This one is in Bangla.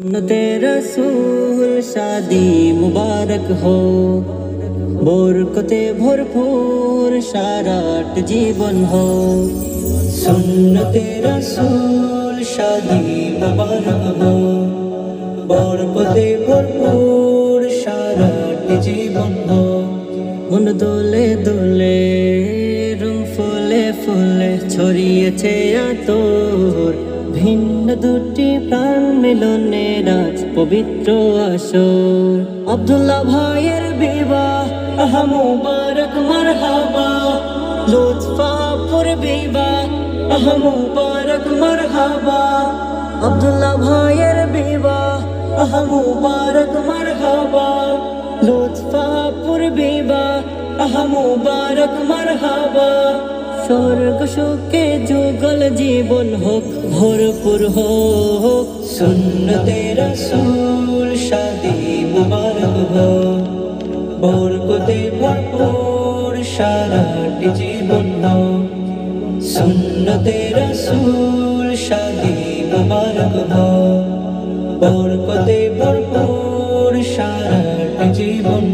सुन्नते रसूल शादी मुबारक हो, बरकते भरपूर साराट जीवन हो। सुन्नते रसूल शादी मुबारक हो, बरकते भरपूर साराट जीवन हो। मन दोले दोले रंग फुले फुले ছড়িয়েছে আতর, ভিন্ন দুটি প্রাণ মিলনে রাজ পবিত্র আসর। আব্দুল্লাহ ভাইয়ের বিবাহ মুবারক মারহাবা, লুৎফাপুর বিবাহ মুবারক মারহাবা। আব্দুল্লাহ ভাইয়ের বিবাহ মুবারক মারহাবা, লুৎফাপুর বিবাহ মুবারক মারহাবা। স্বর্গ সুখে যুগল জীবন হোক, ভরপুর হোক। সুন্নতে রসূল শাদি মুবারক हो, বরকতে ভরপুর সারাট জীবন हो। সুন্নতে রসূল শাদি মুবারক हो, বরকতে ভরপুর সারাট জীবন